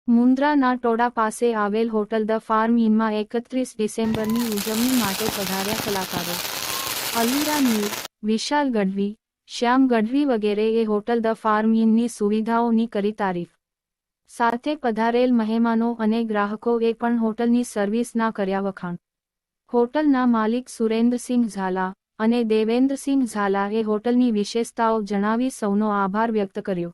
મુન્દ્રાના ટોડા પાસે આવેલ hotel the farm ઇનમાં 31 ડિસેમ્બરની ઉજવણી માટે પધાર્યા કલાકારો અલ્વીરા મીર, વિશાલ ગઢવી, શ્યામ ગઢવી વગેરેએ હોટલ ધ ફાર્મ ઇનની સુવિધાઓની કરી તારીફ. સાથે પધારેલ મહેમાનો અને ગ્રાહકોએ પણ હોટલની સર્વિસના કર્યા વખાણ. હોટલના માલિક સુરેન્દ્રસિંહ ઝાલા અને દેવેન્દ્રસિંહ ઝાલાએ હોટલની વિશેષતાઓ જણાવી સૌનો આભાર વ્યક્ત કર્યો.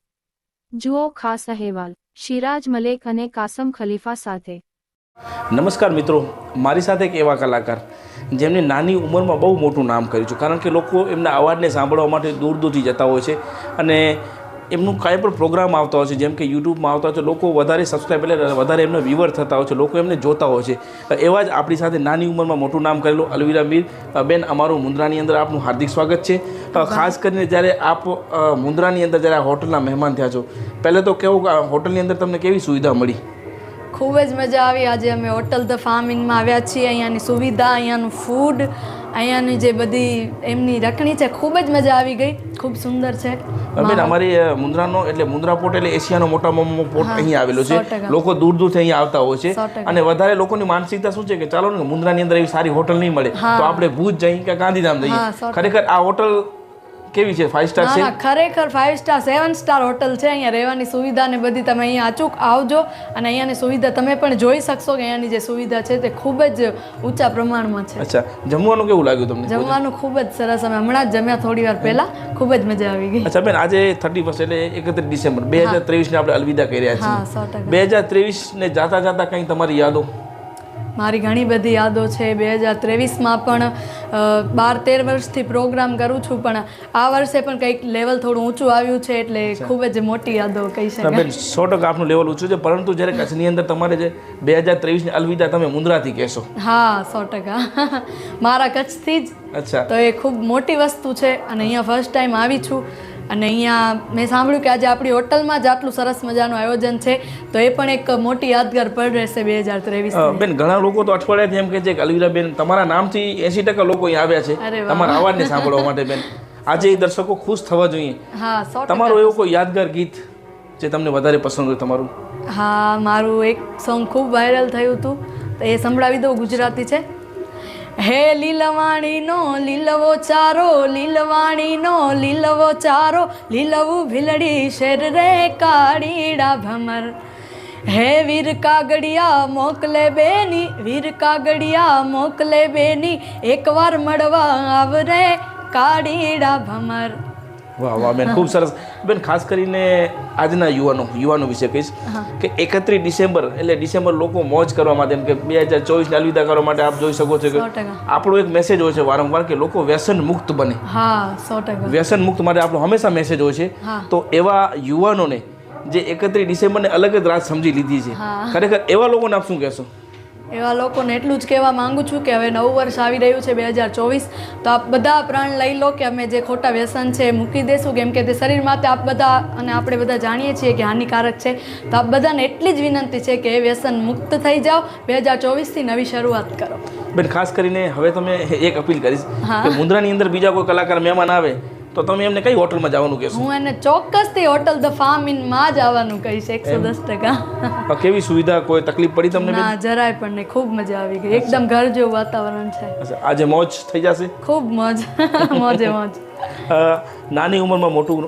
જુઓ ખાસ અહેવાલ. શિરાજ મલેક અને કાસમ ખલીફા સાથે. નમસ્કાર મિત્રો, મારી સાથે એક એવા કલાકાર જેમની નાની ઉંમરમાં બહુ મોટું નામ કર્યું છે, કારણ કે લોકો એમના અવાજને સાંભળવા માટે દૂર દૂરથી જતા હોય છે અને એમનું કાંઈ પણ પ્રોગ્રામ આવતા હોય છે, જેમ કે યુટ્યુબમાં આવતા હોય છે, લોકો વધારે સબસ્ક્રાઈબ એટલે વધારે એમને વ્યુઅર થતા હોય છે, લોકો એમને જોતા હોય છે. એવા જ આપણી સાથે નાની ઉંમરમાં મોટું નામ કરેલું અલ્વીરા મીર બેન, અમારું મુન્દ્રાની અંદર આપનું હાર્દિક સ્વાગત છે. ખાસ કરીને જ્યારે આપ મુન્દ્રાની અંદર જ્યારે હોટલના મહેમાન થયા છો, પહેલાં તો કેવું હોટલની અંદર તમને કેવી સુવિધા મળી? ખૂબ જ મજા આવી. આજે અમે હોટલ ધ ફાર્મિંગમાં આવ્યા છીએ. અહીંયાની સુવિધા, અહીંયાનું ફૂડ, અહીંયાની જે બધી એમની રખણી છે, ખૂબ જ મજા આવી ગઈ. ખૂબ સુંદર છે. બેન, અમારી મુન્દ્રાનો એટલે મુન્દ્રા પોર્ટ એટલે એશિયાનો મોટામાં પોર્ટ અહીંયા આવેલો છે. લોકો દૂર દૂરથી અહીંયા આવતા હોય છે અને વધારે લોકોની માનસિકતા શું છે કે ચાલો ને મુન્દ્રાની અંદર એવી સારી હોટલ નહીં મળે તો આપણે ભુજ જઈએ કે ગાંધીધામ જઈએ. ખરેખર આ હોટલ કેવી છે? 5 સ્ટાર છે? ખરેખર 5 સ્ટાર 7 સ્ટાર હોટલ છે. અહીંયા રહેવાની સુવિધા ને બધી તમે અહીંયા અચૂક આવજો અને અહીંયાની સુવિધા તમે પણ જોઈ શકશો કે અહીંયાની જે સુવિધા છે તે ખૂબ જ ઊંચા પ્રમાણમાં છે. અચ્છા, જમવાનું કેવું લાગ્યું તમને? જમવાનું ખૂબ જ સરસ. અમે હમણાં જ જમ્યા થોડી વાર પહેલા. ખૂબ જ મજા આવી ગઈ. અચ્છા બેન, આજે 31 એટલે 31 ડિસેમ્બર 2023 ને આપણે અલવિદા કરી રહ્યા છીએ. 2023 ને જાતા જાતા કંઈ તમારી યાદો? મારી ઘણી બધી યાદો છે. 2023માં પણ 12-13 વર્ષથી પ્રોગ્રામ કરું છું, પણ આ વર્ષે પણ કંઈક લેવલ થોડું ઊંચું આવ્યું છે, એટલે ખૂબ જ મોટી યાદો કહી શકાય. બેન, 100% આપનું લેવલ ઊંચું છે, પરંતુ જ્યારે કચ્છની અંદર તમારે જે 2023ની અલવિદા તમે મુન્દ્રાથી કહેશો? હા, 100% મારા કચ્છથી જ. અચ્છા, તો એ ખૂબ મોટી વસ્તુ છે અને અહીંયા ફર્સ્ટ ટાઈમ આવી છું અને અહીંયા મેં સાંભળ્યું કે આજે આપણી હોટલમાં જ આટલું સરસ મજાનું આયોજન છે, તો એ પણ એક મોટી યાદગાર પળ રહેશે 2023. બેન, ઘણા લોકો તો અઠવાડિયાથી એમ કહે છે કે અલ્વીરા બેન તમારા નામથી 80% લોકો અહીં આવ્યા છે તમારા અવાજને સાંભળવા માટે. બેન, આજે એ દર્શકો ખુશ થવા જોઈએ. હા, તમારું એવું કોઈ યાદગાર ગીત જે તમને વધારે પસંદ હોય તમારું? હા, મારું એક સોંગ ખૂબ વાયરલ થયું હતું, તો એ સંભળાવી દઉં. ગુજરાતી છે. હે લીલવાણીનો લીલવો ચારો, લીલવાણીનો લીલવો ચારો, લીલવું ભીલડી શેર રે કાળીડા ભમર. હે વીર કાગડિયા મોકલે બેની, વીર કાગડિયા મોકલે બેની, એકવાર મળવા આવરે કાળીડા ભમર. વાહ વાહ બેન, ખૂબ સરસ. બેન, ખાસ કરીને આજના યુવાનો વિશે કહીશ કે 31 ડિસેમ્બર એટલે ડિસેમ્બર લોકો મોજ કરવા માટે, એમ કે 2024ને અલવિદા કરવા માટે આપ જોઈ શકો છો કે આપણો એક મેસેજ હોય છે વારંવાર કે લોકો વ્યસન મુક્ત બને. હા, 100%. વ્યસન મુક્ત માટે આપણો હંમેશા મેસેજ હોય છે. તો એવા યુવાનોને જે 31 ડિસેમ્બરને અલગ જ રાત સમજી લીધી છે, ખરેખર એવા લોકોને આપ શું કહેશો? એવા લોકોને એટલું જ કહેવા માંગુ છું કે હવે નવું વર્ષ આવી રહ્યું છે 2024, તો આપ બધા પ્રણ લઈ લો કે અમે જે ખોટા વ્યસન છે એ મૂકી દેશું, કેમ કે તે શરીર માટે આપ બધા અને આપણે બધા જાણીએ છીએ કે હાનિકારક છે. તો આપ બધાને એટલી જ વિનંતી છે કે એ વ્યસન મુક્ત થઈ જાઓ. 2024થી નવી શરૂઆત કરો. બેન, ખાસ કરીને હવે તમે એક અપીલ કરીશ કે મુન્દ્રાની અંદર બીજા કોઈ કલાકાર મહેમાન આવે તો તમે એમને કઈ હોટલમાં જવાનું કહેશો? હું એને ચોક્કસથી હોટલ ધ ફાર્મ ઇનમાં જ આવવાનું કહીશ. 110%. કેવી સુવિધા? કોઈ તકલીફ પડી તમને? ના, જરાય પણ નહીં. ખૂબ મજા આવી ગઈ. એકદમ ઘર જેવું વાતાવરણ છે. આજે મોજ થઈ જશે? ખૂબ મોજ. મોજે મોજ. નાની ઉંમરમાં મોટું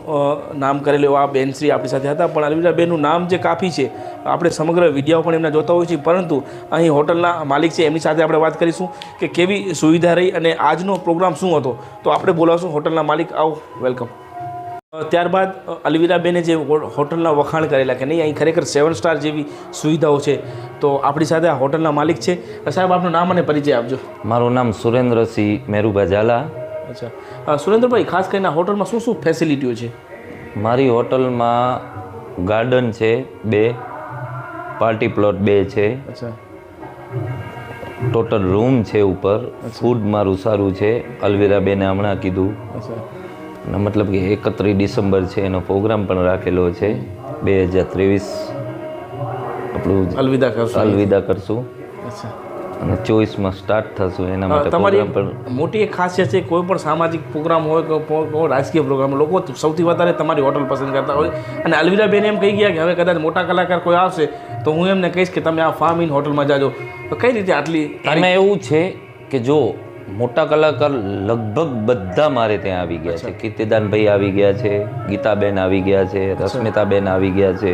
નામ કરેલું એવા બેનશ્રી આપણી સાથે હતા, પણ અલ્વીરા બેનનું નામ જે કાફી છે, આપણે સમગ્ર વિડીયો પણ એમના જોતા હોઈએ છીએ, પરંતુ અહીં હોટલના માલિક છે એમની સાથે આપણે વાત કરીશું કે કેવી સુવિધા રહી અને આજનો પ્રોગ્રામ શું હતો. તો આપણે બોલાવશું હોટલના માલિક. આવો, વેલકમ. ત્યારબાદ અલ્વીરા બેને જે હોટલના વખાણ કરેલા કે નહીં અહીં ખરેખર 7 સ્ટાર જેવી સુવિધાઓ છે, તો આપણી સાથે આ હોટલના માલિક છે. સાહેબ, આપનું નામ અને પરિચય આપજો. મારું નામ સુરેન્દ્રસિંહ મેરુભા ઝાલા. અચ્છા, સુરેન્દ્રભાઈ, ખાસ કરીને હોટલમાં શું શું ફેસિલિટીઓ છે? મારી હોટલમાં ગાર્ડન છે 2, પાર્ટી પ્લોટ 2 છે. અચ્છા, ટોટલ રૂમ છે ઉપર. ફૂડ મારું સારું છે. અલ્વીરા બેને હમણાં કીધું. અચ્છા, મતલબ કે 31 ડિસેમ્બર છે એનો પ્રોગ્રામ પણ રાખેલો છે. 2023 આપણું અલવિદા કરશું. અલવિદા કરશું. અચ્છા, અને 24માં સ્ટાર્ટ થશું એના માટે તમારી પ્રોગ્રામ પણ મોટી એક ખાસિયત છે, કોઈ પણ સામાજિક પ્રોગ્રામ હોય કે રાજકીય પ્રોગ્રામ, લોકો સૌથી વધારે તમારી હોટલ પસંદ કરતા હોય. અને અલવીરાબેન એમ કહી ગયા કે હવે કદાચ મોટા કલાકાર કોઈ આવશે તો હું એમને કહીશ કે તમે આ ફાર્મ ઇન હોટલમાં જાજો. તો કઈ રીતે આટલી એમાં એવું છે કે જો મોટા કલાકાર લગભગ બધા મારે ત્યાં આવી ગયા છે. કીર્તિદાનભાઈ આવી ગયા છે, ગીતાબેન આવી ગયા છે, રશ્મિતાબેન આવી ગયા છે,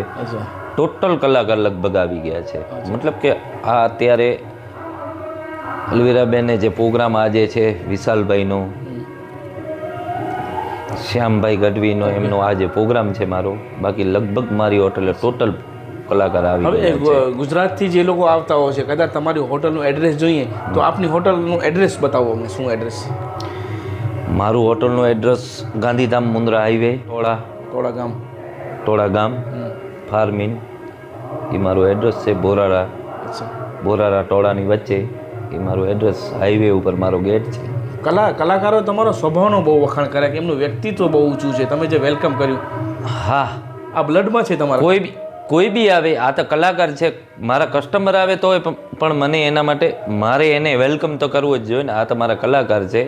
ટોટલ કલાકાર લગભગ આવી ગયા છે. મતલબ કે આ અત્યારે અલવીરાબેને જે પ્રોગ્રામ આજે છે વિશાલભાઈનો, શ્યામભાઈ ગઢવીનો, એમનો આજે પ્રોગ્રામ છે મારો. બાકી લગભગ મારી હોટલે ટોટલ કલાકાર આવી ગયા હવે ગુજરાતથી જે લોકો આવતા હોય છે, કદાચ તમારી હોટલનું એડ્રેસ જોઈએ તો આપની હોટલનું એડ્રેસ બતાવો અમને. શું એડ્રેસ? મારું હોટલનું એડ્રેસ ગાંધીધામ મુન્દ્રા હાઈવે, ટોળા ગામ ફાર્મિન, એ મારું એડ્રેસ છે. બોરારા ટોળાની વચ્ચે એ મારું એડ્રેસ, હાઈવે ઉપર મારો ગેટ છે. કલાકારો તમારો સ્વભાવનો બહુ વખાણ કર્યા કે એમનું વ્યક્તિત્વ બહુ ઊંચું છે, તમે જે વેલકમ કર્યું. હા, આ બ્લડમાં છે તમારા. કોઈ બી આવે, આ તો કલાકાર છે. મારા કસ્ટમર આવે તોય પણ મને એના માટે મારે એને વેલકમ તો કરવું જ જોઈએ ને. આ તો મારા કલાકાર છે.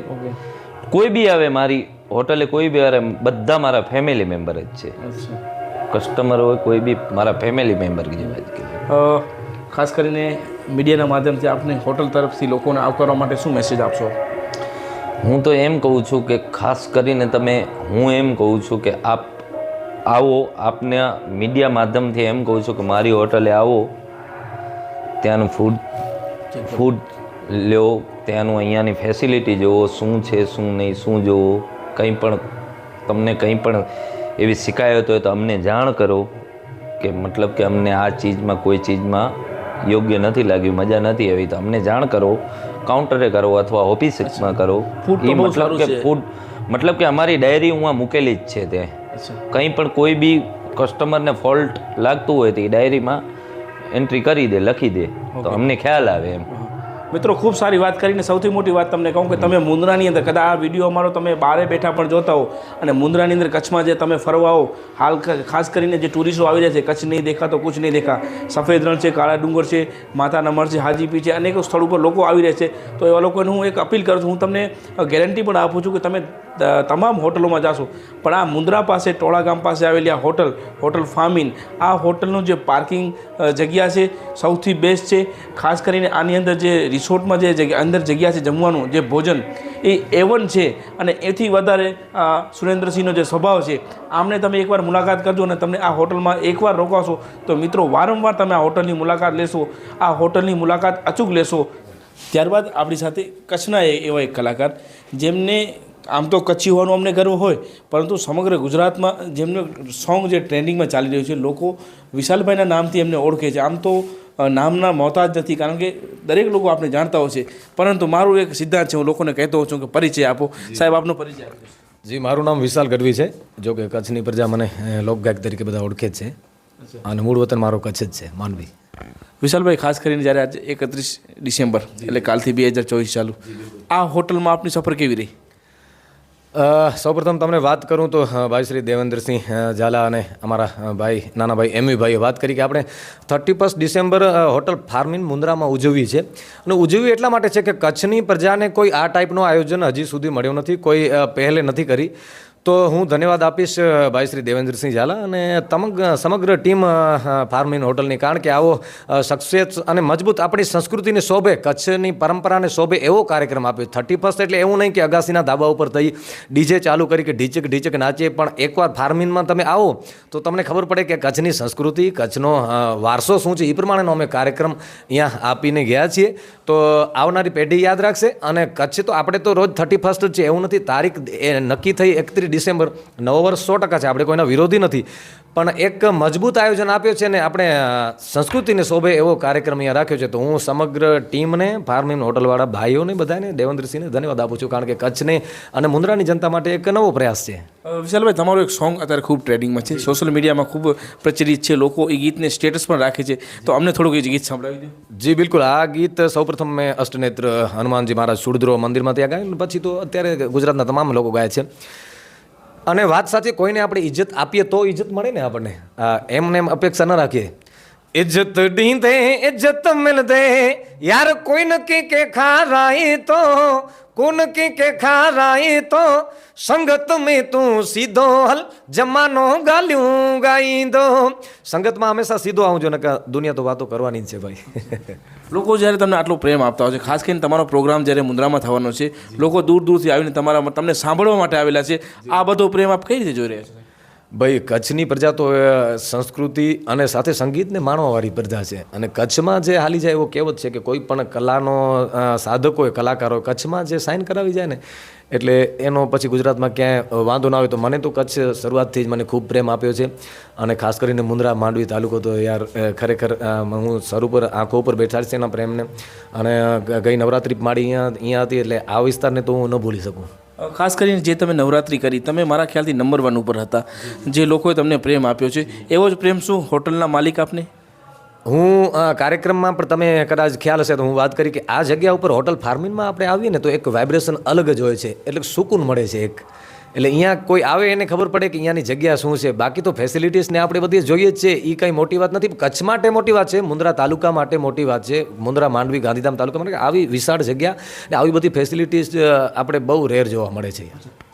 કોઈ બી આવે મારી હોટલે, કોઈ બી આવે, બધા મારા ફેમિલી મેમ્બર જ છે. કસ્ટમર હોય કોઈ બી મારા ફેમિલી મેમ્બર જેવા. ખાસ કરીને મીડિયાના માધ્યમથી આપની હોટલ તરફથી લોકોને આવકારવા માટે શું મેસેજ આપશો? હું તો એમ કહું છું કે ખાસ કરીને હું એમ કહું છું કે આપ આવો, આપને મીડિયા માધ્યમથી એમ કહું છું કે મારી હોટલે આવો, ત્યાંનું ફૂડ લ્યો, ત્યાંનું અહીંયાની ફેસિલિટી જુઓ, શું છે શું નહીં, શું જુઓ. તમને કંઈ પણ એવી શિકાયત હોય તો અમને જાણ કરો કે મતલબ કે અમને આ ચીજમાં કોઈ ચીજમાં યોગ્ય નથી લાગ્યું, મજા નથી આવી, તો અમને જાણ કરો. કાઉન્ટરે કરો અથવા ઓફિસમાં કરો. મતલબ કે અમારી ડાયરી હું મૂકેલી જ છે ત્યાં. કંઈ પણ કોઈ બી કસ્ટમરને ફોલ્ટ લાગતું હોય તો એ ડાયરીમાં એન્ટ્રી કરી દે, લખી દે, તો અમને ખ્યાલ આવે એમ. મિત્રો ખૂબ સારી વાત કરીને સૌથી મોટી વાત તમને કહું કે તમે મુન્દ્રાની અંદર કદાચ આ વિડીયો અમારો તમે બારે બેઠા પણ જોતા હો અને મુન્દ્રાની અંદર કચ્છમાં જે તમે ફરવા આવો, હાલ ખાસ કરીને જે ટુરિસ્ટો આવી રહ્યા છે, કચ્છ નહીં દેખા તો કુછ નહીં દેખા, સફેદ રણ છે, કાળા ડુંગર છે, માતા નમર છે, હાજીપી છે, અનેક સ્થળ ઉપર લોકો આવી રહ્યા છે. તો એવા લોકોને હું એક અપીલ કરું છું, હું તમને ગેરંટી પણ આપું છું કે તમે તમામ હોટલોમાં જાશો, પણ આ મુન્દ્રા પાસે ટોળા ગામ પાસે આવેલી આ હોટલ ફાર્મિન, આ હોટલનું જે પાર્કિંગ જગ્યા છે સૌથી બેસ્ટ છે. ખાસ કરીને આની અંદર જે રિસોર્ટમાં જે અંદર જગ્યા છે જમવાનું, જે ભોજન એ A1 છે. અને એથી વધારે સુરેન્દ્રસિંહનો જે સ્વભાવ છે, આમને તમે એકવાર મુલાકાત કરજો અને તમને આ હોટલમાં એકવાર રોકાશો તો મિત્રો વારંવાર તમે આ હોટલની મુલાકાત લેશો, આ હોટલની મુલાકાત અચૂક લેશો. ત્યારબાદ આપણી સાથે કચ્છના એવા એક કલાકાર જેમને આમ તો કચ્છી હોવાનું અમને ગર્વ હોય, પરંતુ સમગ્ર ગુજરાતમાં જેમનું સોંગ જે ટ્રેન્ડિંગમાં ચાલી રહ્યું છે, લોકો વિશાલભાઈના નામથી એમને ઓળખે છે. આમ તો નામના મોહતાજ નથી, કારણ કે દરેક લોકો આપણે જાણતા હોય છે, પરંતુ મારું એક સિદ્ધાંત છે, હું લોકોને કહેતો હોઉં છું કે પરિચય આપો. સાહેબ, આપનો પરિચય આપો. જી, મારું નામ વિશાલ ગઢવી છે. જો કે કચ્છની પ્રજા મને લોકગાયક તરીકે બધા ઓળખે જ છે અને મૂળ વતન મારો કચ્છ જ છે, માંડવી. વિશાલભાઈ, ખાસ કરીને જ્યારે આજે 31 ડિસેમ્બર એટલે કાલથી 2024 ચાલુ, આ હોટલમાં આપની સફર કેવી રહી? સૌપ્રથમ તમને વાત કરું તો ભાઈ શ્રી દેવેન્દ્રસિંહ ઝાલા અને અમારા ભાઈ નાના ભાઈ એમવી ભાઈએ વાત કરી કે આપણે 31 ડિસેમ્બર હોટલ ફાર્મિન મુન્દ્રામાં ઉજવવી છે. અને ઉજવવી એટલા માટે છે કે કચ્છની પ્રજાને કોઈ આ ટાઈપનું આયોજન હજી સુધી મળ્યું નથી, કોઈ પહેલે નથી કરી. તો હું ધન્યવાદ આપીશ ભાઈ શ્રી દેવેન્દ્રસિંહ ઝાલા અને સમગ્ર ટીમ ફાર્મિન હોટલની, કારણ કે આવો સક્સેસ અને મજબૂત આપણી સંસ્કૃતિને શોભે, કચ્છની પરંપરાને શોભે એવો કાર્યક્રમ આપ્યો. 31 એટલે એવું નહીં કે અગાસીના ધાબા ઉપર થઈ ડીજે ચાલુ કરી કે ઢીચક નાચીએ, પણ એકવાર ફાર્મિનમાં તમે આવો તો તમને ખબર પડે કે કચ્છની સંસ્કૃતિ, કચ્છનો વારસો શું છે. એ પ્રમાણેનો અમે કાર્યક્રમ અહીંયા આપીને ગયા છીએ. તો આવનારી પેઢી યાદ રાખશે. અને કચ્છ તો આપણે તો રોજ 31 જ છે એવું નથી, તારીખ નક્કી થઈ 31 ડિસેમ્બર, નવો વર્ષ 100% છે, આપણે કોઈના વિરોધી નથી, પણ એક મજબૂત આયોજન આપ્યો છે ને આપણે સંસ્કૃતિને શોભે એવો કાર્યક્રમ અહીંયા રાખ્યો છે. તો હું સમગ્ર ટીમને, ફાર્મિન હોટલવાળા ભાઈઓને, બધાને, દેવેન્દ્રસિંહને ધન્યવાદ આપું છું, કારણ કે કચ્છને અને મુન્દ્રાની જનતા માટે એક નવો પ્રયાસ છે. વિશાલભાઈ, તમારું એક સોંગ અત્યારે ખૂબ ટ્રેન્ડિંગમાં છે, સોશિયલ મીડિયામાં ખૂબ પ્રચલિત છે, લોકો એ ગીતને સ્ટેટસ પણ રાખે છે, તો અમને થોડુંક એ ગીત સંભળાવી દો. જી બિલકુલ. આ ગીત સૌપ્રથમ મેં અષ્ટનેત્ર હનુમાનજી મહારાજ સુડદ્રો મંદિરમાં ત્યાં ગાયું, પછી તો અત્યારે ગુજરાતના તમામ લોકો ગાય છે. અને વાત સાચી, કોઈને આપણે ઇજ્જત આપીએ તો ઇજ્જત મળે ને આપણને, એમને એમ અપેક્ષા ન રાખીએ. इज्जत ॾींदे इज्जत मिलदे यार कोई न के खाराए तो कोन के खाराए तो संगत में तू सीधो हल जमानो गालियूं गाईंदो સંગતમાં હંમેશા સીધો આવજો ને કે દુનિયા તો વાતો કરવાની જ છે ભાઈ. લોકો જ્યારે તમને આટલો પ્રેમ આપતા હોય છે, ખાસ કરીને તમારો પ્રોગ્રામ જ્યારે મુન્દ્રામાં થવાનો છે, લોકો દૂર દૂરથી આવીને તમને સાંભળવા માટે આવેલા છે, આ બધો પ્રેમ આપ કઈ રીતે જોઈ રહ્યા છો? ભાઈ કચ્છની પ્રજા તો સંસ્કૃતિ અને સાથે સંગીતને માણવાવાળી પ્રજા છે અને કચ્છમાં જે હાલી જાય એવો કહેવત છે કે કોઈ પણ કલાનો સાધક હોય, કલાકાર હોય, કચ્છમાં જે સાઇન કરાવી જાય ને એટલે એનો પછી ગુજરાતમાં ક્યાંય વાંધો ના આવે. તો મને તો કચ્છ શરૂઆતથી જ મને ખૂબ પ્રેમ આપ્યો છે અને ખાસ કરીને મુન્દ્રા માંડવી તાલુકો તો યાર ખરેખર હું સર ઉપર આંખો ઉપર બેઠા છે એના પ્રેમને. અને ગઈ નવરાત્રિ માડી અહીંયા હતી એટલે આ વિસ્તારને તો હું ન ભૂલી શકું. ખાસ કરીને જે તમે નવરાત્રિ કરી, તમે મારા ખ્યાલથી નંબર 1 ઉપર હતા, જે લોકોએ તમને પ્રેમ આપ્યો છે એવો જ પ્રેમ શું હોટલના માલિક આપને? હું કાર્યક્રમમાં પણ તમે કદાચ ખ્યાલ હશે તો હું વાત કરી કે આ જગ્યા ઉપર હોટલ ફાર્મિનમાં આપણે આવીએ ને તો એક વાઇબ્રેશન અલગ જ હોય છે, એટલે સુકૂન મળે છે એક. એટલે અહીંયા કોઈ આવે એને ખબર પડે કે અહીંયાની જગ્યા શું છે. બાકી તો ફેસિલિટીઝને આપણે બધી જોઈએ જ છે, એ કંઈ મોટી વાત નથી. કચ્છ માટે મોટી વાત છે, મુન્દ્રા તાલુકા માટે મોટી વાત છે, મુન્દ્રા માંડવી ગાંધીધામ તાલુકા માટે આવી વિશાળ જગ્યા ને આવી બધી ફેસિલિટીઝ આપણે બહુ રેર જોવા મળે છે.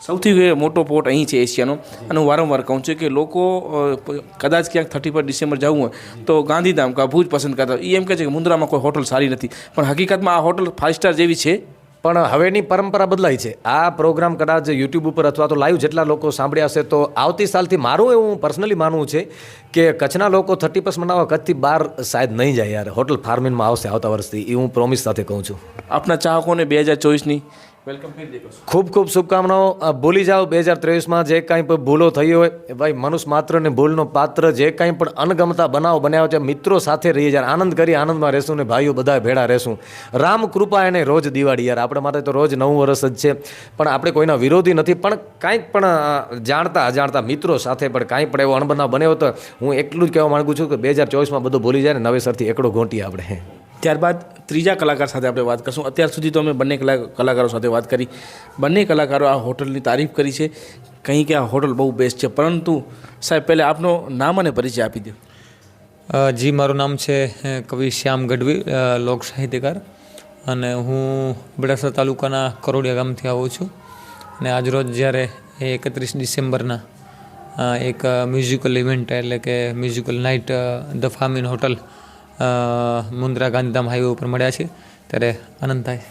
સૌથી મોટો પોર્ટ અહીં છે એશિયાનો. અને હું વારંવાર કહું છું કે લોકો કદાચ ક્યાંક 31 ડિસેમ્બર જવું હોય તો ગાંધીધામ કે ભુજ પસંદ કરતા હોય. એ એમ કહે છે કે મુન્દ્રામાં કોઈ હોટલ સારી નથી, પણ હકીકતમાં આ હોટલ 5 સ્ટાર જેવી છે. પણ હવેની પરંપરા બદલાઈ છે. આ પ્રોગ્રામ કદાચ યુટ્યુબ ઉપર અથવા તો લાઈવ જેટલા લોકો સાંભળ્યા હશે તો આવતી સાલથી મારું એવું પર્સનલી માનવું છે કે કચ્છના લોકો 31 મનાવવા કચ્છથી બહાર શાયદ નહીં જાય યાર, હોટલ ફાર્મિનમાં આવશે આવતા વર્ષથી, એ હું પ્રોમિસ સાથે કહું છું. આપના ચાહકોને 2024ની વેલકમ કરી દેજો. ખૂબ ખૂબ શુભકામનાઓ. ભૂલી જાઓ 2023માં જે કાંઈ પણ ભૂલો થઈ હોય ભાઈ, મનુષ્ય માત્રને ભૂલનો પાત્ર, જે કાંઈ પણ અણગમતા બનાવ બન્યા છે, મિત્રો સાથે રહીએ યાર, આનંદ કરી આનંદમાં રહેશું ને ભાઈઓ બધા ભેળા રહેશું. રામ કૃપા એને રોજ દિવાળી યાર, આપણે માટે તો રોજ નવું વર્ષ જ છે. પણ આપણે કોઈના વિરોધી નથી, પણ કાંઈક પણ જાણતા અજાણતા મિત્રો સાથે પણ કાંઈ પણ એવો અણબનાવ બન્યો તો હું એટલું જ કહેવા માગું છું કે 2024માં બધું ભૂલી જાય ને નવેસરથી એકડો ગોંટીએ આપણે. ત્યારબાદ ત્રીજા કલાકાર સાથે આપણે વાત કરીશું. અત્યાર સુધી તો અમે બંને કલાકારો સાથે વાત કરી. બંને કલાકારો આ હોટલની તારીફ કરી છે, કંઈ કે આ હોટલ બહુ બેસ્ટ છે. પરંતુ સાહેબ પહેલાં આપનો નામ અને પરિચય આપી દો. જી, મારું નામ છે કવિ શ્યામ ગઢવી, લોક સાહિત્યકાર, અને હું બડાસા તાલુકાના કરોડિયા ગામથી આવું છું. અને આજરોજ જ્યારે 31 ડિસેમ્બરના એક મ્યુઝિકલ ઇવેન્ટ એટલે કે musical night the farm in hotel Mundra Gandhidham highway ઉપર મળ્યા છે ત્યારે આનંદ થાય.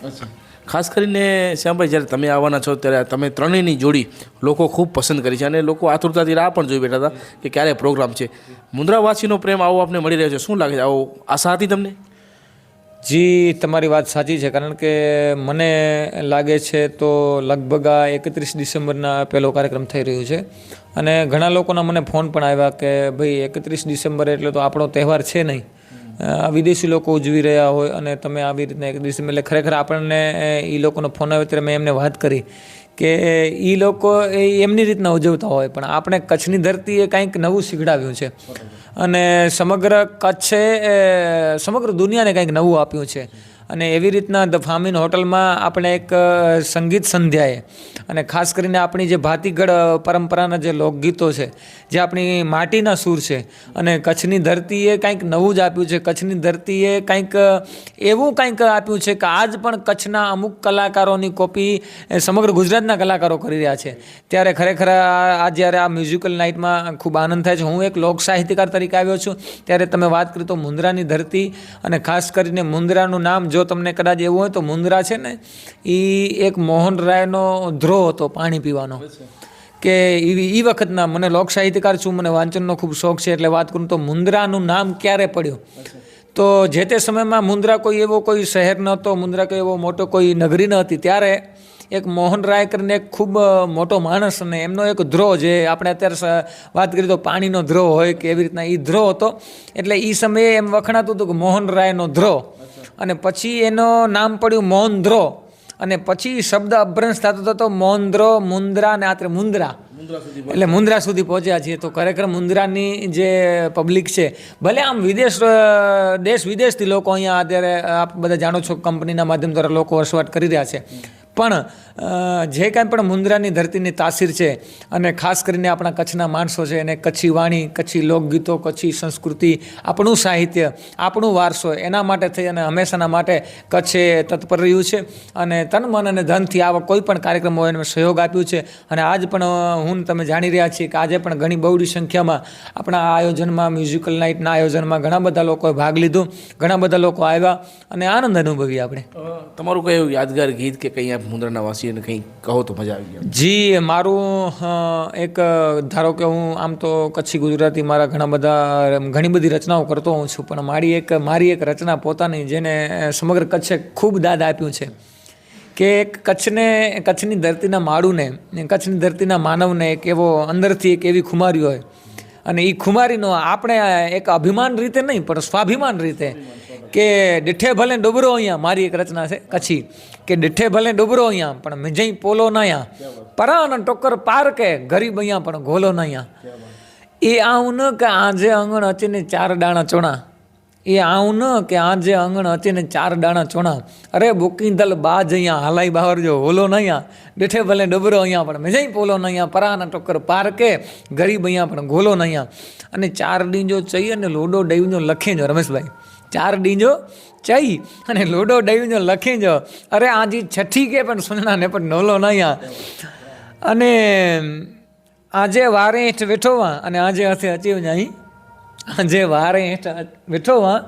ખાસ કરીને શ્યામભાઈ જ્યારે તમે આવવાના છો ત્યારે તમે ત્રણેયની જોડી લોકો ખૂબ પસંદ કરી છે અને લોકો આતુરતાથી રાહ પણ જોઈ બેઠા હતા કે ક્યારે પ્રોગ્રામ છે. મુન્દ્રાવાસીનો પ્રેમ આવો આપને મળી રહ્યો છે, શું લાગે છે? આવો આશા હતી તમને? જી, તમારી વાત સાચી છે, કારણ કે મને લાગે છે તો લગભગ આ 31 ડિસેમ્બરના પહેલો કાર્યક્રમ થઈ રહ્યો છે અને ઘણા લોકોના મને ફોન પણ આવ્યા કે ભાઈ 31 ડિસેમ્બર એટલે તો આપણો તહેવાર છે નહીં, વિદેશી લોકો ઉજવી રહ્યા હોય અને તમે આવી રીતના 1 ડિસેમ્બર, એટલે ખરેખર આપણને એ લોકોનો ફોન આવ્યો ત્યારે મેં એમને વાત કરી કે એ લોકો એમની રીતના ઉજવતા હોય પણ આપણે કચ્છની ધરતીએ કંઈક નવું શીખડાવ્યું છે અને સમગ્ર કચ્છે સમગ્ર દુનિયાને કંઈક નવું આપ્યું છે. અને એવી રીતના ધ ફાર્મ ઇન હોટલમાં આપણે એક સંગીત સંધ્યાએ અને ખાસ કરીને આપણી જે ભાતીગળ પરંપરાના જે લોકગીતો છે, જે આપણી માટીના સૂર છે અને કચ્છની ધરતીએ કંઈક નવું જ આપ્યું છે. કચ્છની ધરતીએ કંઈક એવું કંઈક આપ્યું છે કે આજ પણ કચ્છના અમુક કલાકારોની કોપી સમગ્ર ગુજરાતના કલાકારો કરી રહ્યા છે. ત્યારે ખરેખર આ જ્યારે આ મ્યુઝિકલ નાઇટમાં ખૂબ આનંદ થાય છે. હું એક લોક સાહિત્યકાર તરીકે આવ્યો છું ત્યારે તમે વાત કરી તો મુન્દ્રાની ધરતી અને ખાસ કરીને મુન્દ્રાનું નામ, જો તમને કદાચ એવું હોય તો મુન્દ્રા છે ને એ એક મોહન રાયનો ધ્રો હતો પાણી પીવાનો, કે એ વખતના, મને લોક સાહિત્યકાર છું, મને વાંચનનો ખૂબ શોખ છે, એટલે વાત કરું તો મુન્દ્રાનું નામ ક્યારે પડ્યું તો જે તે સમયમાં મુન્દ્રા કોઈ એવો કોઈ શહેર નહોતો, મુન્દ્રા કોઈ એવો મોટો કોઈ નગરી ન હતી. ત્યારે એક મોહન રાય કરીને એક ખૂબ મોટો માણસ અને એમનો એક ધ્રો, જે આપણે અત્યારે વાત કરીએ તો પાણીનો ધ્રો હોય કે એવી રીતના એ ધ્રો હતો. એટલે એ સમયે એમ વખણાતું હતું કે મોહન રાયનો ધ્રો, અને પછી એનું નામ પડ્યું મોહનધ્રો અને પછી શબ્દ અભ્રંશ થતો થતો મોહનધ્રો, મુન્દ્રા અને આત્રે મુન્દ્રા, એટલે મુન્દ્રા સુધી પહોંચ્યા છીએ. તો ખરેખર મુન્દ્રાની જે પબ્લિક છે, ભલે આમ દેશ વિદેશથી લોકો અહીંયા અત્યારે આપ બધા જાણો છો કંપનીના માધ્યમ દ્વારા લોકો વસવાટ કરી રહ્યા છે, પણ જે કાંઈ પણ મુન્દ્રાની ધરતીની તાસીર છે અને ખાસ કરીને આપણા કચ્છના માણસો છે એને કચ્છી વાણી, કચ્છી લોકગીતો, કચ્છી સંસ્કૃતિ, આપણું સાહિત્ય, આપણું વારસો એના માટે થઈ અને હંમેશાના માટે કચ્છે તત્પર રહ્યું છે અને તન મન અને ધનથી આવા કોઈ પણ કાર્યક્રમ હોય એને સહયોગ આપ્યું છે. અને આજ પણ હું તમે જાણી રહ્યા છીએ કે આજે પણ ઘણી બહોળી સંખ્યામાં આપણા આયોજનમાં, મ્યુઝિકલ નાઇટના આયોજનમાં ઘણા બધા લોકોએ ભાગ લીધો, ઘણા બધા લોકો આવ્યા અને આનંદ અનુભવી આપણે. તમારું કઈ એવું યાદગાર ગીત કે કંઈ આપ મુન્દ્રાના વાસીઓને કંઈ કહો તો મજા આવી જાય? જી, મારું એક ધારો કે હું આમ તો કચ્છી ગુજરાતી મારા ઘણી બધી રચનાઓ કરતો હોઉં છું, પણ મારી એક રચના પોતાની જેને સમગ્ર કચ્છે ખૂબ દાદ આપ્યું છે કે કચ્છની ધરતીના માળુને, કચ્છની ધરતીના માનવને એક એવો અંદરથી એક એવી ખુમારી હોય અને એ ખુમારીનો આપણે એક અભિમાન રીતે નહીં પણ સ્વાભિમાન રીતે કે ડીઠે ભલે ડુબરો અહીંયા, મારી એક રચના છે કચ્છી કે ડીઠે ભલે ડુબરો અહીંયા પણ મિજઈ પોલો નયા, પરાન ટોકર પાર કે ગરીબ અહીંયા પણ ગોલો નયા, એ આવું ન કે આજે આંગણ અચીને 4 દાણા ચોણા, એ આવું ન કે આજે આંગણ અચીને 4 દાણા ચોણા, અરે બોકીંદલ બાજ અહીંયા હાલાઈ બાવર જો હોલો નયા, ડીઠે ભલે ડુબરો અહીંયા પણ મિજઈ પોલો નયા, પરાન ટોકર પાર કે ગરીબ અહીંયા પણ ગોલો નયા. અને 4 ડીંજો ચઈ અને લોડો ડૈવનો લખે જો રમેશભાઈ, 4 ડીંજો ચઈ અને લોડો ડૈવનો લખી જો, અરે આજી છઠ્ઠી કે પણ સુનણા ને પણ નોલો નયા. અને આજે વારે હેઠ વેઠોવા અને આજે હથે અચીવ નહીં, આજે વારે હેઠ વેઠોવા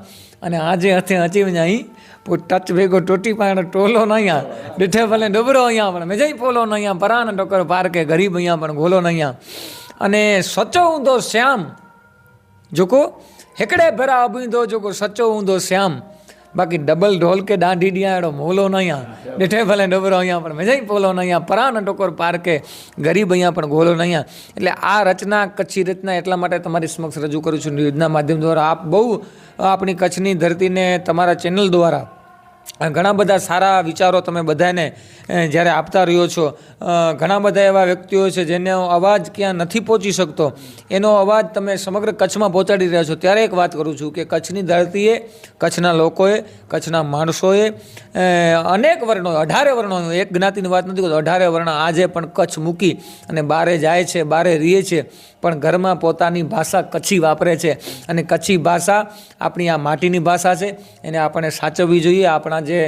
અને આજે હથે અચીવ નહીં, ટચ ભેગો ટોટી પાણ ટોલો નયા, ડીઠે ભલે ડુબરો અહીંયા પણ મેજઈ પોલો નયા, પરાન ટોકર પાર કે ગરીબ અહીંયા પણ ગોલો નયા. અને સચો ઊંધો શ્યામ જોકો હેકડે ભરા અભીંદો જોકો સચો ઊંધો શ્યામ, બાકી ડબલ ઢોલ કે દાંડી ડિયાડો મોલો નયા, ડીઠે ભલે ડબરો અહીંયા પણ મેજઈ પોલો નયા, પરાન ટોકર પાર કે ગરીબ અહીંયા પણ ગોલો નયા. એટલે આ રચના, કચ્છી રચના એટલા માટે તમારી સમક્ષ રજૂ કરું છું નિવેદના માધ્યમ દ્વારા. આપ બહુ આપણી કચ્છની ધરતીને તમારા ચેનલ દ્વારા ઘણા બધા સારા વિચારો તમે બધાને જ્યારે આપતા રહ્યો છો. ઘણા બધા એવા વ્યક્તિઓ છે જેનો અવાજ ક્યાં નથી પહોંચી શકતો, એનો અવાજ તમે સમગ્ર કચ્છમાં પહોંચાડી રહ્યા છો. ત્યારે એક વાત કરું છું કે કચ્છની ધરતીએ, કચ્છના લોકોએ, કચ્છના માણસોએ અનેક વર્ણો, 18 વર્ણો, એક જ્ઞાતિની વાત નથી કરતો, 18 વર્ણ આજે પણ કચ્છ મૂકી અને બારે જાય છે, બારે રહે છે, પણ ઘરમાં પોતાની ભાષા કચ્છી વાપરે છે. અને કચ્છી ભાષા આપણી આ માટીની ભાષા છે, એને આપણે સાચવવી જોઈએ. આપણા જે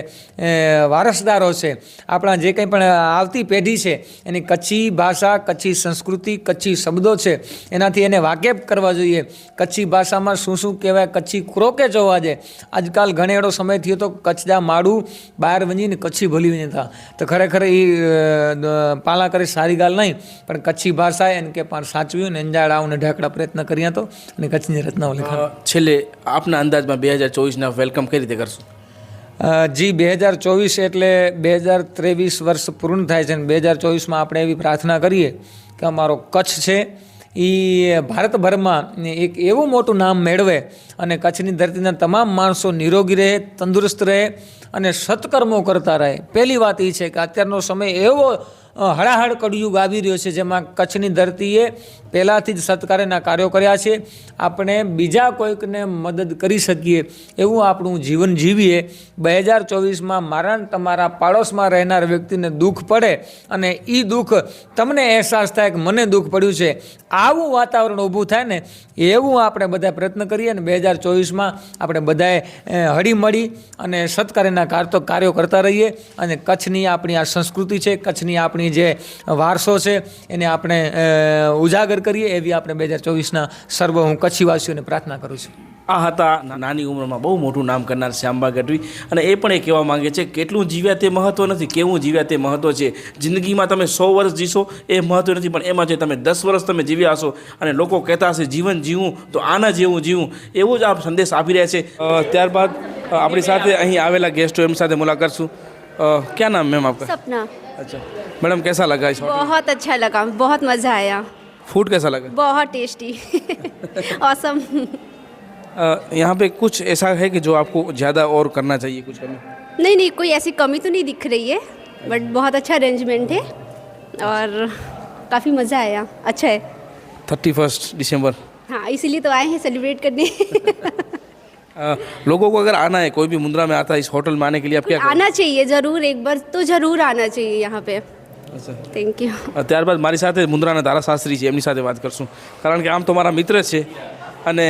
વારસદારો છે, આપણા જે કંઈ પણ આવતી પેઢી છે, એની કચ્છી ભાષા, કચ્છી સંસ્કૃતિ, કચ્છી શબ્દો છે, એનાથી એને વાકેફ કરવા જોઈએ. કચ્છી ભાષામાં શું કહેવાય, કચ્છી ક્રોકે જોવા જાય. આજકાલ ઘણેડો સમય થયો તો કચ્છના માળું બહાર વંજીને કચ્છી ભૂલી નહીં થા, તો ખરેખર એ પાલા કરે સારી ગાલ નહીં, પણ કચ્છી ભાષા એને કે પણ સાચવ્યું ને અંજાડાઓને ઢાકડા પ્રયત્ન કર્યા તો અને કચ્છની રચનાઓ લખાણ. છેલ્લે આપના અંદાજમાં 2024ના વેલકમ કઈ રીતે કરશું? જી, 2024 એટલે 2023 વર્ષ પૂર્ણ થાય છે અને 2024માં આપણે એવી પ્રાર્થના કરીએ કે અમારો કચ્છ છે એ ભારતભરમાં એક એવું મોટું નામ મેળવે અને કચ્છની ધરતીના તમામ માણસો નિરોગી રહે, તંદુરસ્ત રહે અને સત્કર્મો કરતા રહે. પહેલી વાત એ છે કે અત્યારનો સમય એવો હળાહળ કળયુગ આવી રહ્યો છે જેમાં કચ્છની ધરતીએ પહેલાંથી જ સત્કાર્યના કાર્યો કર્યા છે. આપણે બીજા કોઈકને મદદ કરી શકીએ એવું આપણું જીવન જીવીએ. 2024માં મારા તમારા પાડોશમાં રહેનાર વ્યક્તિને દુઃખ પડે અને એ દુઃખ તમને અહેસાસ થાય કે મને દુઃખ પડ્યું છે, આવું વાતાવરણ ઊભું થાય ને એવું આપણે બધા પ્રયત્ન કરીએ. અને 2024માં આપણે બધાએ હળીમળી અને સત્કાર્યના કાર્યો કરતા રહીએ અને કચ્છની આપણી આ સંસ્કૃતિ છે, કચ્છની આપણી જે વારસો છે એને આપણે ઉજાગર કરીએ એવી આપણે 2024ના સર્વ હું કચ્છીવાસીઓને પ્રાર્થના કરું છું. આ હતા નાની ઉંમરમાં બહુ મોટું નામ કરનાર શ્યામબા ગઢવી. અને એ પણ એ કહેવા માંગે છે કેટલું જીવ્યા તે મહત્ત્વ નથી, કેવું જીવ્યા તે મહત્ત્વ છે. જિંદગીમાં તમે 100 વર્ષ જીશો એ મહત્ત્વ નથી, પણ એમાં છે તમે 10 વર્ષ તમે જીવ્યા હશો અને લોકો કહેતા હશે જીવન જીવું તો આના જેવું જીવું, એવો જ આપ સંદેશ આપી રહ્યા છે. ત્યારબાદ આપણી સાથે અહીં આવેલા ગેસ્ટો એમ સાથે મુલાકાત કરશું. क्या नाम मैम आपका? सपना। अच्छा मैडम, कैसा लगा इस होटल? बहुत अच्छा लगा, बहुत मज़ा आया। फूड कैसा लगा? बहुत टेस्टी ऑसम। यहाँ पे कुछ ऐसा है कि जो आपको ज़्यादा और करना चाहिए कुछ करना? नहीं, कोई ऐसी कमी तो नहीं दिख रही है, बट बहुत अच्छा अरेंजमेंट है और काफ़ी मज़ा आया, अच्छा है। 31 दिसंबर, हाँ, इसीलिए तो आए हैं सेलिब्रेट करने। लोगों को अगर आना है, कोई भी मुंद्रा में आता है इस होटल में आने के लिए आप क्या करोगे? आना चाहिए ज़रूर, एक बार तो ज़रूर आना चाहिए यहाँ पे. Thank you. ત્યારબાદ મારી સાથે મુંદ્રાના ધારાશાસ્ત્રી છે, એમની સાથે વાત કરશું, કારણ કે આમ તો મારા મિત્ર છે. અને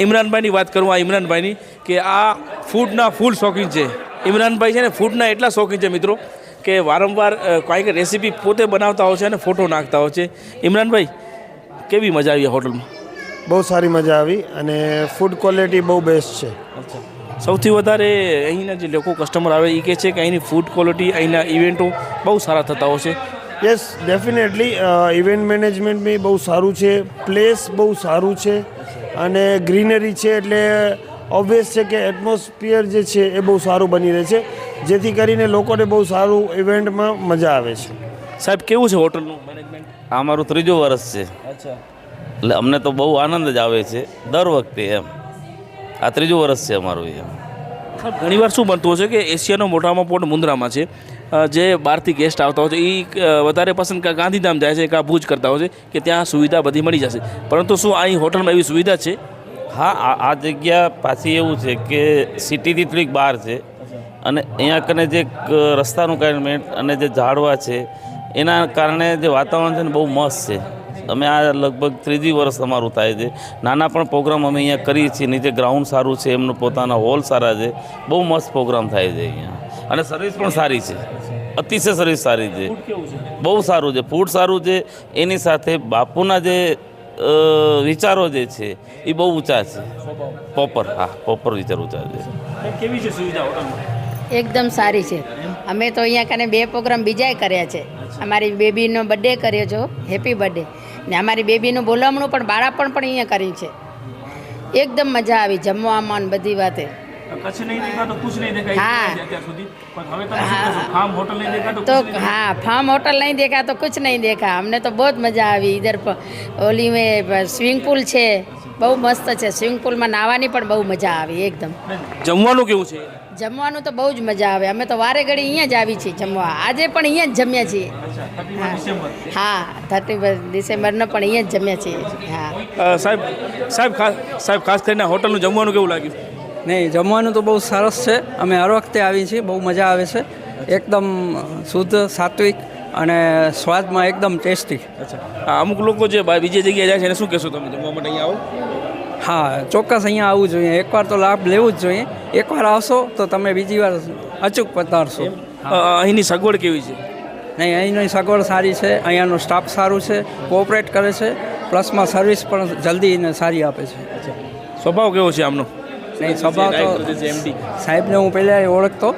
ઇમરાનભાઈની વાત કરું, આ ઇમરાનભાઈની, કે આ ફૂડના ફૂલ શોખીન છે. ઇમરાનભાઈ છે ને ફૂડના એટલા શોખીન છે મિત્રો કે વારંવાર કાંઈક રેસીપી પોતે બનાવતા હોય છે અને ફોટો નાખતા હોય છે. ઇમરાનભાઈ, કેવી મજા આવી હોટલમાં? બહુ સારી મજા આવી અને ફૂડ ક્વોલિટી બહુ બેસ્ટ છે. સૌથી વધારે અહીંના જે લોકો કસ્ટમર આવે એ કહે છે કે અહીંની ફૂડ ક્વોલિટી, અહીંના ઇવેન્ટો બહુ સારા થતા હોય છે. યસ, ડેફિનેટલી ઇવેન્ટ મેનેજમેન્ટ બી બહુ સારું છે, પ્લેસ બહુ સારું છે અને ગ્રીનરી છે, એટલે ઓબ્વિયસ છે કે એટમોસ્ફિયર જે છે એ બહુ સારું બની રહે છે, જેથી કરીને લોકોને બહુ સારું ઇવેન્ટમાં મજા આવે છે. સાહેબ, કેવું છે હોટલનું મેનેજમેન્ટ? આ મારું 3જું વર્ષ છે. અચ્છા. એટલે અમને તો બહુ આનંદ જ આવે છે દર વખતે એમ. આ 3જું વર્ષ છે અમારું એમ. સાહેબ, ઘણીવાર શું બનતું હોય છે કે એશિયાનો મોટામાં મોટો મુંદ્રામાં છે, જે બહારથી ગેસ્ટ આવતા હોય છે એ વધારે પસંદ ગાંધીધામ જાય છે કાં ભુજ કરતા હોય છે કે ત્યાં સુવિધા બધી મળી જશે, પરંતુ શું અહીં હોટલમાં એવી સુવિધા છે? હા, આ જગ્યા પાછી એવું છે કે સિટીથી થોડીક બહાર છે અને અહીંયા કને જે રસ્તાનું કારમેન્ટ અને જે ઝાડવા છે એના કારણે જે વાતાવરણ છે ને બહુ મસ્ત છે. અમે આ લગભગ 3જી વર્ષ અમારું થાય છે. નાના પણ પ્રોગ્રામ અમે અહીંયા કરીએ છીએ. નીચે ગ્રાઉન્ડ સારું છે, એમનું પોતાના હોલ સારા છે, બહુ મસ્ત પ્રોગ્રામ થાય છે અહીંયા અને સર્વિસ પણ સારી છે, અતિશય સર્વિસ સારી છે, બહુ સારું છે, ફૂડ સારું છે. એની સાથે બાપુના જે વિચારો જે છે એ બહુ ઊંચા છે. પ્રોપર વિચાર ઊંચા છે. કેવી છે સુવિધા હોટલમાં? એકદમ સારી છે. અમે તો અહીંયા કને 2 પ્રોગ્રામ બીજાય કર્યા છે. અમારી બેબીનો બર્થડે કર્યો છો, હેપી બર્થડે, ને અમારી બેબીનું બોલામણું પણ બાળાપણ પણ અહીંયા કર્યું છે. એકદમ મજા આવી જમવામાં ને બધી વાતે. કચ્છ નહીં દેખા તો કુછ નહીં દેખા હા. અત્યાર સુધી, પણ હવે તમે શું કહેશો? ફાર્મ હોટલ નહીં દેખા તો તો કુછ નહીં हाँ फार्म होटल नहीं देखा तो कुछ नहीं देखा. हमने तो बहुत मज़ा આવી इधर ઓલી में સ્વિમિંગ પુલ છે, બહુ મસ્ત છે. સ્વિમિંગ પુલમાં નાહવાની પણ બહુ મજા આવી એકદમ. જમવાનું કેવું છે? જમવાનું તો બહુ જ મજા આવે. અમે તો વારે ઘડી અહીંયા જ આવી છીએ જમવા. આજે પણ અહીંયા જ જમ્યા છીએ. હા, 31 ડિસેમ્બરનો પણ અહીંયા જ જમ્યા છીએ. હા. સાહેબ ખાસ કરીને હોટલનું જમવાનું કેવું લાગ્યું? નહીં, જમવાનું તો બહુ સરસ છે. અમે હર વખતે આવી છીએ, બહુ મજા આવે છે. એકદમ શુદ્ધ, સાત્વિક અને સ્વાદમાં એકદમ ટેસ્ટી. અચ્છા, અમુક લોકો જે બીજી જગ્યાએ જાય છે એને શું કહેશો તમે જમવા માટે અહીંયા આવો? હા, ચોક્કસ અહીંયા આવવું જોઈએ. એકવાર તો લાભ લેવું જ જોઈએ. એકવાર આવશો તો તમે બીજી વાર અચૂક પધારશો. અહીંની સગવડ કેવી છે? નહીં, અહીંની સગવડ સારી છે, અહીંયાનો સ્ટાફ સારું છે, કોઓપરેટ કરે છે, પ્લસમાં સર્વિસ પણ જલ્દી અને સારી આપે છે. સ્વભાવ કેવો છે આમનો? નહીં, સ્વભાવ તો સાહેબને હું પહેલાં ઓળખતો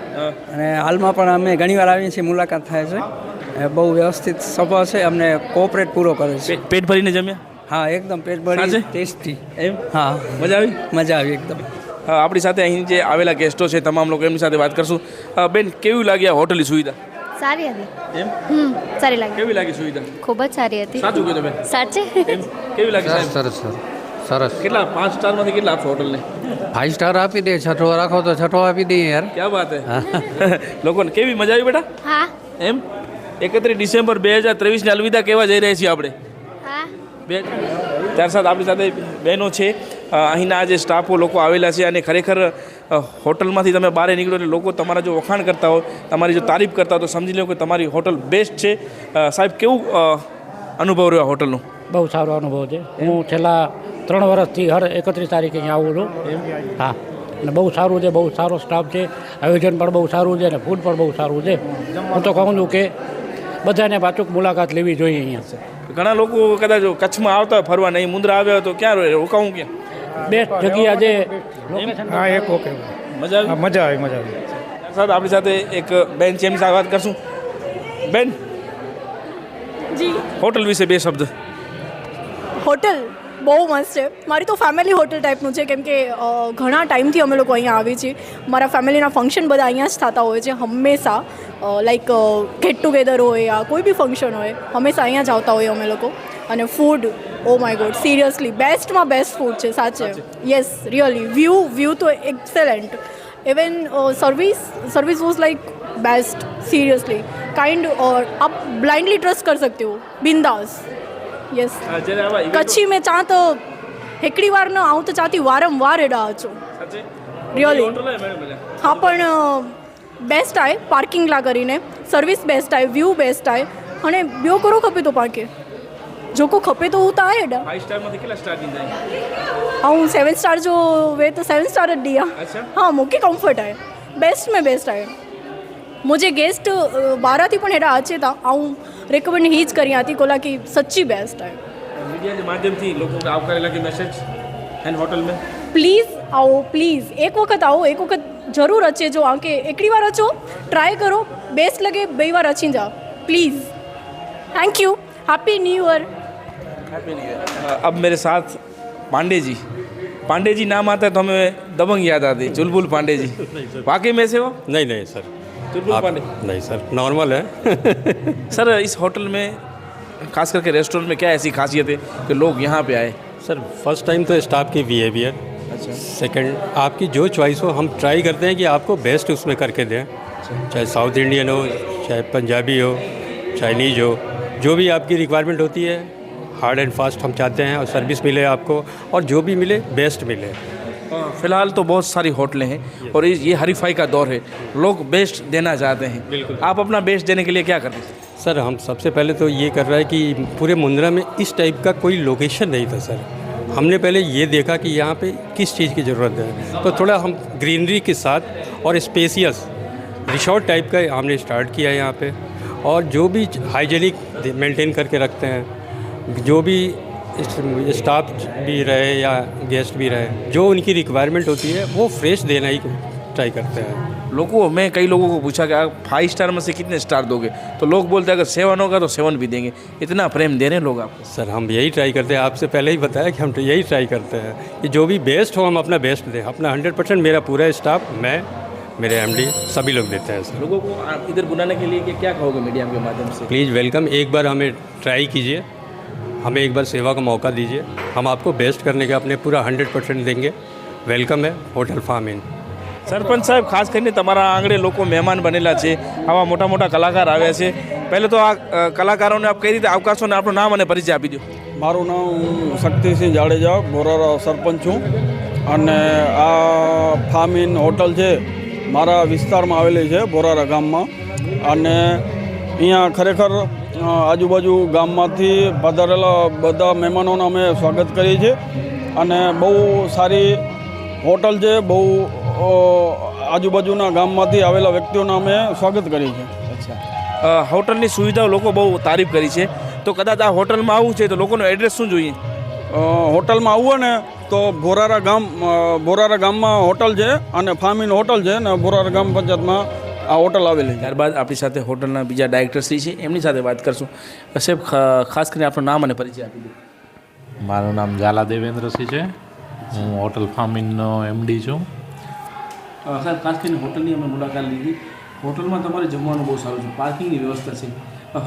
અને હાલમાં પણ અમે ઘણીવાર આવીએ છીએ, મુલાકાત થાય છે. બહુ વ્યવસ્થિત સ્વભાવ છે, અમને કોઓપરેટ પૂરો કરે છે. પેટ ભરીને જમ્યા? હા, એકદમ પેટ ભરી ટેસ્ટી. એમ? હા, મજા આવી? મજા આવી એકદમ. આપણી સાથે અહીં જે આવેલા ગેસ્ટો છે તમામ લોકો, એમની સાથે વાત કરશું. બેન, કેવી લાગી આ હોટલની સુવિધા? સારી હતી. એમ? સારી લાગી. કેવી લાગી સુવિધા? ખૂબ જ સારી હતી. સાચું કીધું બેન? સાચે. એમ? કેવી લાગી સાહેબ? સરસ. કેટલા 5 સ્ટારમાંથી કેટલા આપશો હોટલને? 5 સ્ટાર આપી દે. 6 રાખો તો 6 આપી દઈએ યાર. ક્યાં વાત હે. લોકોને કેવી મજા આવી બેટા? હા. એમ? 31 ડિસેમ્બર 2023 ને અલવિદા કહેવા જઈ રહ્યા છીએ આપણે. હા. ત્યાર સાથે આપણી સાથે બહેનો છે, અહીંના જે સ્ટાફો લોકો આવેલા છે અને ખરેખર હોટલમાંથી તમે બહાર નીકળો એટલે લોકો તમારા જો વખાણ કરતા હોય, તમારી જો તારીફ કરતા હોય તો સમજી લો કે તમારી હોટલ બેસ્ટ છે. સાહેબ, કેવું અનુભવ રહ્યો આ હોટલનો? બહુ સારો અનુભવ છે. હું છેલ્લા 3 વર્ષથી હર 31 તારીખે અહીંયા આવું છું. હા, અને બહુ સારું છે, બહુ સારો સ્ટાફ છે, આયોજન પણ બહુ સારું છે અને ફૂડ પણ બહુ સારું છે. હું તો કહું છું કે બધાને પાછું મુલાકાત લેવી જોઈએ અહીંયા. ઘણા લોકો કદાચ કચ્છમાં આવતા હોય ફરવા, નહીં મુંદ્રા આવ્યા હોય તો ક્યાં રોકાવું? ક્યાં બેસ્ટ જગ્યા છે. હા, એક ઓકે. મજા આવી? મજા આવી. સાથે આપણી સાથે એક બેન છે, એમની સાથે વાત કરશું. બેન જી, હોટલ વિશે 2 શબ્દ. હોટલ બહુ મસ્ત છે. મારી તો ફેમિલી હોટલ ટાઈપનું છે, કેમ કે ઘણા ટાઈમથી અમે લોકો અહીંયા આવી છીએ. મારા ફેમિલીના ફંક્શન બધા અહીંયા જ થતા હોય છે હંમેશા. લાઈક ગેટ ટુગેધર હોય યા કોઈ બી ફંક્શન હોય, હંમેશા અહીંયા જ આવતા હોઈએ અમે લોકો. અને food, oh my god, seriously બેસ્ટમાં બેસ્ટ ફૂડ છે સાચે. Yes, really. વ્યૂ તો excellent. Even service was like best. Seriously kind और आप ब्लाइंडली ट्रस्ट कर सकते हो, बिंदास. यस. कच्छी में चाह तो હિકડી વાર ન આવું તો ચાહતી વારંવાર એડા અચો રિયલી હા પણ બેસ્ટ आहे પાર્કિંગ લા કરીને સર્વિસ બેસ્ટ आहे વ્યૂ બેસ્ટ आहे અને ॿियो करो खपे तो पाके जो को खपे तो हू त आहे एॾा 5 स्टार में कितना स्टार ॾींदा आहिनि ऐं 7 स्टार जो वे तो 7 स्टार ॾी आहे हाँ मूंखे कम्फर्ट आहे बेस्ट में बेस्ट आहे मुझे गेस्ट ॿाहिरां थी पण हेॾा अचे था ऐं रिकमेंड ही ज करियां थी कोला की सच्ची बेस्ट आहे मीडिया के माध्यम थी लोगों को आवकारेला के मैसेज एंड होटल में प्लीज़ आओ प्लीज़ एक वक्त आओ एक वक्त ज़रूर अचे जो आके हिकिड़ी बार अचो ट्राई करो बेस्ट लगे ॿई बार अची जा please thank you happy new year. अब मेरे साथ पांडे जी नाम आता है तो हमें दबंग याद आती है। चुलबुल पांडे जी वाकई में से हो? नहीं सर, चुलबुल पांडे नहीं सर, नॉर्मल है। सर इस होटल में खास करके रेस्टोरेंट में क्या ऐसी खासियत है कि लोग यहाँ पे आए? सर फर्स्ट टाइम तो स्टाफ की बिहेवियर, अच्छा, सेकंड आपकी जो चॉइस हो हम ट्राई करते हैं कि आपको बेस्ट उसमें करके दें, चाहे साउथ इंडियन हो, चाहे पंजाबी हो, चाइनीज हो, जो भी आपकी रिक्वायरमेंट होती है हार्ड एंड फास्ट हम चाहते हैं और सर्विस मिले आपको और जो भी मिले बेस्ट मिले। फ़िलहाल तो बहुत सारी होटलें हैं और ये हरीफाई का दौर है, लोग बेस्ट देना चाहते हैं। बिल्कुल। आप अपना बेस्ट देने के लिए क्या करते हैं? सर हम सबसे पहले तो ये कर रहा है कि पूरे मुंद्रा में इस टाइप का कोई लोकेशन नहीं था सर। हमने पहले ये देखा कि यहाँ पे किस चीज़ की ज़रूरत है, तो थोड़ा हम ग्रीनरी के साथ और स्पेसियस रिसोर्ट टाइप का हमने स्टार्ट किया है यहाँ पे, और जो भी हाइजीनिक मेंटेन करके रखते हैं, जो भी स्टाफ भी रहे या गेस्ट भी रहे, जो उनकी रिक्वायरमेंट होती है वो फ्रेश देना ही ट्राई करते हैं। मैं कई लोगों को पूछा कि आप 5 स्टार में से कितने स्टार दोगे, तो लोग बोलते हैं अगर 7 होगा तो 7 भी देंगे। इतना प्रेम दे रहे हैं लोग आपको। सर हम यही ट्राई करते हैं, आपसे पहले ही बताया कि हम तो यही ट्राई करते हैं कि जो भी बेस्ट हो हम अपना बेस्ट दें, अपना 100%। मेरा पूरा स्टाफ, मैं, मेरे एमडी सभी लोग देते हैं सर। लोगों को इधर बुलाने के लिए कि क्या कहोगे मीडिया के माध्यम से? प्लीज़ वेलकम, एक बार हमें ट्राई कीजिए, हमें एक बार सेवा का मौका दीजिए, हम आपको बेस्ट करने का अपने पूरा 100% देंगे। वेलकम है होटल फार्म इन। સરપંચ સાહેબ, ખાસ કરીને તમારા આંગણે લોકો મહેમાન બનેલા છે, આવા મોટા મોટા કલાકાર આવ્યા છે, પહેલે તો આ કલાકારોને આપ કઈ રીતે આવકારશો ને આપણું નામ અને પરિચય આપી દો. મારું નામ શક્તિસિંહ જાડેજા, બોરારા સરપંચ છું, અને આ ફાર્મ ઇન હોટલ છે મારા વિસ્તારમાં આવેલી છે બોરારા ગામમાં, અને અહીંયા ખરેખર આજુબાજુ ગામમાંથી પધારેલા બધા મહેમાનોનું અમે સ્વાગત કરીએ છીએ, અને બહુ સારી હોટલ છે, બહુ આજુબાજુના ગામમાંથી આવેલા વ્યક્તિઓના અમે સ્વાગત કરીએ છીએ. અચ્છા, હોટલની સુવિધાઓ લોકો બહુ તારીફ કરી છે, તો કદાચ આ હોટલમાં આવવું છે તો લોકોનું એડ્રેસ શું જોઈએ? હોટલમાં આવવું ને તો બોરારા ગામમાં હોટલ છે, અને ફાર્મ ઇન હોટલ છે, અને બોરારા ગામ પંચાયતમાં આ હોટલ આવેલી છે. ત્યારબાદ આપણી સાથે હોટલના બીજા ડાયરેક્ટરશ્રી છે, એમની સાથે વાત કરશું. સાહેબ, ખાસ કરીને આપણું નામ અને પરિચય આપી દો. મારું નામ ઝાલા દેવેન્દ્રસિંહ છે, હું હોટલ ફાર્મ ઇનનો એમડી છું. સાહેબ, ખાસ કરીને હોટલની અમે મુલાકાત લીધી. હોટલમાં તમારે જમવાનું બહુ સારું છે, પાર્કિંગની વ્યવસ્થા છે,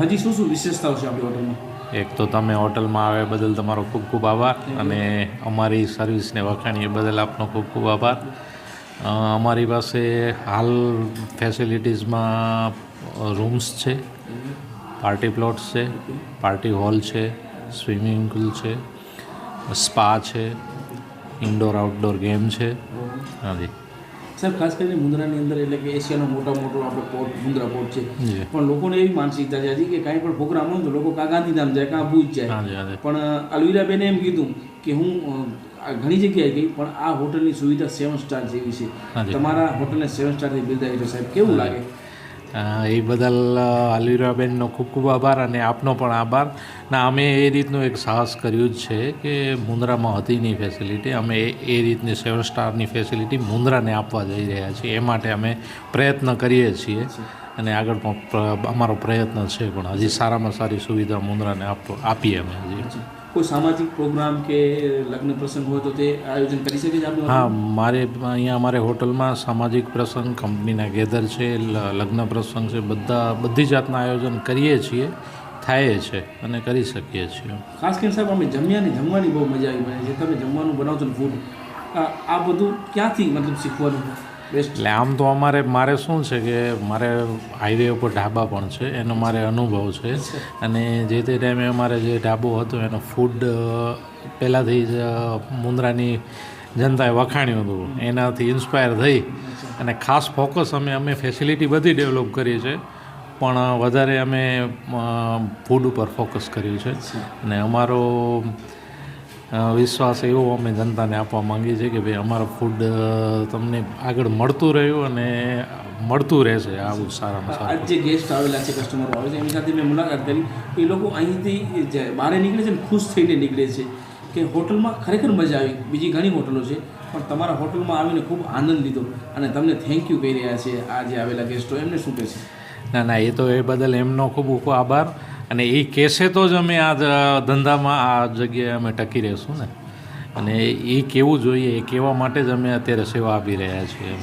હજી શું શું વિશેષતાઓ છે આપણી હોટલમાં? એક તો તમે હોટલમાં આવ્યા બદલ તમારો ખૂબ ખૂબ આભાર, અને અમારી સર્વિસને વખાણી એ બદલ આપનો ખૂબ ખૂબ આભાર. અમારી પાસે હાલ ફેસિલિટીઝમાં રૂમ્સ છે, પાર્ટી પ્લોટ્સ છે, પાર્ટી હોલ છે, સ્વિમિંગ પુલ છે, સ્પા છે, ઇન્ડોર આઉટડોર ગેમ છે. હાજી સાહેબ, ખાસ કરીને મુન્દ્રાની અંદર એટલે કે એશિયાનો મોટો આપણો પોર્ટ મુન્દ્રા પોર્ટ છે, પણ લોકોને એવી માનસિકતા છે હજી કે કાંઈ પણ પ્રોગ્રામ હોય તો લોકો કાં ગાંધીધામ જાય કાં ભુજ જાય. પણ અલવીરાબેને એમ કીધું કે હું ઘણી જગ્યાએ ગઈ પણ આ હોટલની સુવિધા 7 સ્ટાર જેવી છે. તમારા હોટલને 7 સ્ટારથી બિરદાવી છે સાહેબ, કેવું લાગે? એ બદલ અલવીરાબેનનો ખૂબ ખૂબ આભાર, અને આપનો પણ આભાર. ના, અમે એ રીતનું એક સાહસ કર્યું જ છે કે મુન્દ્રામાં હતી નહીં ફેસિલિટી, અમે એ રીતની 7 સ્ટારની ફેસિલિટી મુન્દ્રાને આપવા જઈ રહ્યા છીએ. એ માટે અમે પ્રયત્ન કરીએ છીએ, અને આગળ પણ અમારો પ્રયત્ન છે, પણ હજી સારામાં સારી સુવિધા મુન્દ્રાને આપીએ અમે હજી. કોઈ સામાજિક પ્રોગ્રામ કે લગ્ન પ્રસંગ હોય તો તે આયોજન કરી શકે છે? હા, અહીંયા અમારે હોટલમાં સામાજિક પ્રસંગ, કંપનીના ગેધર છે, લગ્ન પ્રસંગ છે, બધી જાતના આયોજન કરીએ છીએ, થાય છે અને કરી શકીએ છીએ. ખાસ કરીને સાહેબ, અમે જમવાની બહુ મજા આવી મને છે. તમે જમવાનું બનાવો છો ફૂડ, આ બધું ક્યાંથી મતલબ શીખવાનું? એટલે આમ તો મારે શું છે કે મારે હાઈવે ઉપર ઢાબા પણ છે, એનો મારે અનુભવ છે. અને જે તે ટાઈમે અમારે જે ઢાબો હતો એનો ફૂડ પહેલાંથી જ મુન્દ્રાની જનતાએ વખાણ્યું હતું. એનાથી ઇન્સ્પાયર થઈ અને ખાસ ફોકસ અમે ફેસિલિટી બધી ડેવલપ કરી છે, પણ વધારે અમે ફૂડ ઉપર ફોકસ કર્યું છે. અને અમારો વિશ્વાસ એવો અમે જનતાને આપવા માંગીએ છીએ કે ભાઈ અમારું ફૂડ તમને આગળ મળતું રહ્યું અને મળતું રહેશે આવું સારામાં સારું. આજ જે ગેસ્ટ આવેલા છે, કસ્ટમરો આવે છે, એમની સાથે મેં મુલાકાત કરી. એ લોકો અહીંથી બહાર નીકળે છે ને ખુશ થઈને નીકળે છે કે હોટલમાં ખરેખર મજા આવી. બીજી ઘણી હોટલો છે પણ તમારા હોટલમાં આવીને ખૂબ આનંદ લીધો અને તમને થેન્ક યુ કહી રહ્યા છે આ જે આવેલા ગેસ્ટો. એમને શું કહે છે? ના, એ તો એ બદલ એમનો ખૂબ ખૂબ આભાર. અને એ કહેશે તો જ અમે આ ધંધામાં આ જગ્યાએ અમે ટકી રહીશું ને. અને એ કહેવું જોઈએ, એ કહેવા માટે જ અમે અત્યારે સેવા આપી રહ્યા છીએ.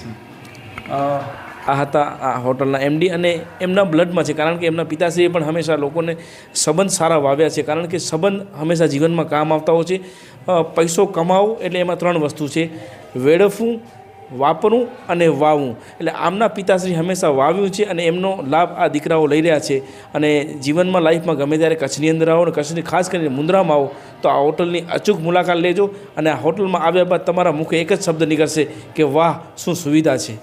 આ હતા આ હોટલના એમડી અને એમના બ્લડમાં છે, કારણ કે એમના પિતાશ્રીએ પણ હંમેશા લોકોને સંબંધ સારા વાવ્યા છે. કારણ કે સંબંધ હંમેશા જીવનમાં કામ આવતા હોય છે. પૈસો કમાવો એટલે એમાં 3 વસ્તુ છે: વેડફવું, વાપરવું અને વાવવું. એટલે આમના પિતાશ્રી હંમેશા વાવ્યું છે અને એમનો લાભ આ દીકરાઓ લઈ રહ્યા છે. અને જીવનમાં લાઈફમાં ગમે ત્યારે કચ્છની અંદર આવો અને કચ્છની ખાસ કરીને મુન્દ્રામાં આવો તો આ હોટલની અચૂક મુલાકાત લેજો. અને આ હોટલમાં આવ્યા બાદ તમારા મુખે એક જ શબ્દ નીકળશે કે વાહ, શું સુવિધા છે.